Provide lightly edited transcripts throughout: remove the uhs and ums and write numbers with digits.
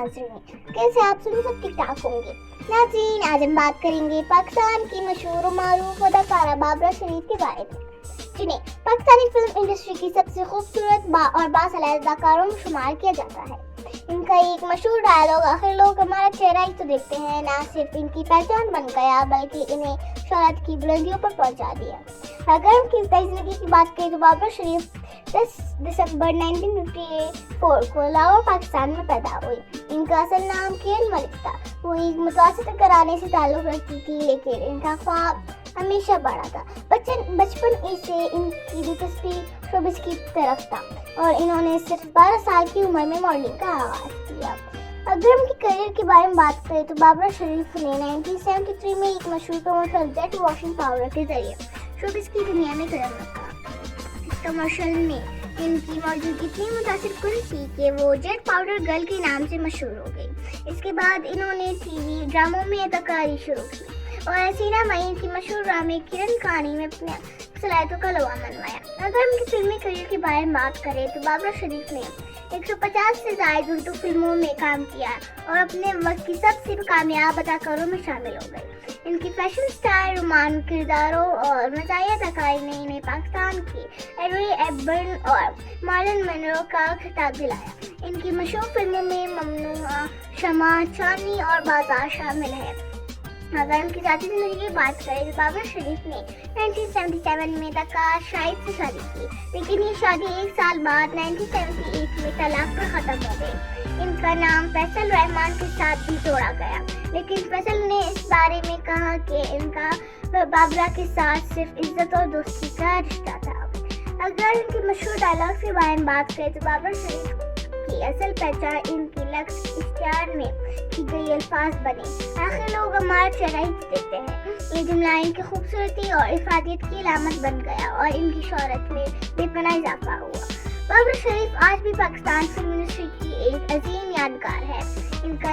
नाज़रीन, कैसे आप सभी सब ठीक ठाक होंगे। नाज़रीन, आज हम बात करेंगे पाकिस्तान की मशहूर और मारूफ अदाकारा बाबरा शरीफ के बारे में, जिन्हें पाकिस्तानी फिल्म इंडस्ट्री की सबसे खूबसूरत और बासलाहियत अदाकारों में शुमार किया जाता है। इनका एक मशहूर डायलॉग, आखिर लोग हमारा चेहरा ही तो देखते हैं, ना सिर्फ इनकी पहचान बन गया बल्कि इन्हें शोहरत की बुलंदियों पर पहुंचा दिया। अगर हम की जिंदगी की बात करें तो बाबरा शरीफ 10 दिसंबर 1954 को लाहौर पाकिस्तान में पैदा हुई। इनका असल नाम किरण मलिक था। वो एक मुतवस्सित घराने से ताल्लुक़ रखती थी, लेकिन इनका ख्वाब हमेशा बड़ा था। बचपन से इनकी दिलचस्पी शोबिज़ की तरफ था और इन्होंने सिर्फ 12 साल की उम्र में मॉडलिंग का आगाज़ किया। अगर हम करियर के बारे में बात करें तो बाबरा शरीफ ने 1973 में एक मशहूर कमर्शियल जेट वॉशिंग पाउडर के जरिए शोबिज़ की दुनिया में कदम रखा। इस कमर्शियल में इनकी मौजूदगी इतनी मुतासिर कुन थी कि वो जेट पाउडर गर्ल के नाम से मशहूर हो गई। इसके बाद इन्होंने टीवी ड्रामों में अदाकारी शुरू की और हसीना मईन की मशहूर ड्रामे किरण कहानी में अपने सलाहियतों का लोहा मनवाया। अगर हम फिल्मी करियर के बारे में बात करें तो बाबरा शरीफ ने 150 से ज़ायद उर्दू फिल्मों में काम किया और अपने वक्त की सबसे कामयाब अदाकारों में शामिल हो गए। इनकी फैशन स्टाइल, रोमांटिक किरदारों और मज़ाहिया अदाकारी ने इन्हें पाकिस्तान की एडरी एबर्न और मार्लन मनरो का खिताब दिलाया। इनकी मशहूर फिल्मों में ममनुआ, शमा, चांदनी और बाजार शामिल है। अगर उनकी ज़ाती ज़िंदगी की बात करें तो बाबरा शरीफ ने 1977 में अदाकार शाहिद से शादी की, लेकिन ये शादी एक साल बाद 1978 में तलाक पर ख़त्म हो गई। इनका नाम फैसल रहमान के साथ भी जोड़ा गया, लेकिन फैसल ने इस बारे में कहा कि इनका बाबरा के साथ सिर्फ इज्जत और दोस्ती का रिश्ता था। अगर इनके मशहूर डायलॉग के बारे में बात करें तो बाबरा शरीफ की असल पहचान इनकी लफ्ज़ इश्तिहार में की गई अल्फाज बने, आखिर लोग हमारा चेहरा ही देखते हैं। ये जुमला इनकी खूबसूरती और इफादियत की अलामत बन गया और इनकी शोहरत में बेपनाह इजाफा हुआ। बाबरा शरीफ आज भी पाकिस्तान फिल्म इंडस्ट्री की एक अजीम यादगार है। इनका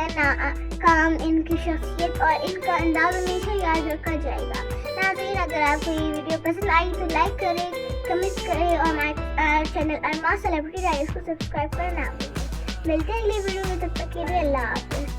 काम, इनकी शख्सियत और इनका अंदाज हमेशा याद रखा जाएगा। नाज़रीन, अगर आपको ये वीडियो पसंद आई तो लाइक करें, कमेंट करें और हमारे चैनल अरमा सेलिब्रिटी डायरीज को सब्सक्राइब करना। मिलते हैं अगली वीडियो में, तब तक के लिए अल्लाह हाफ़िज़।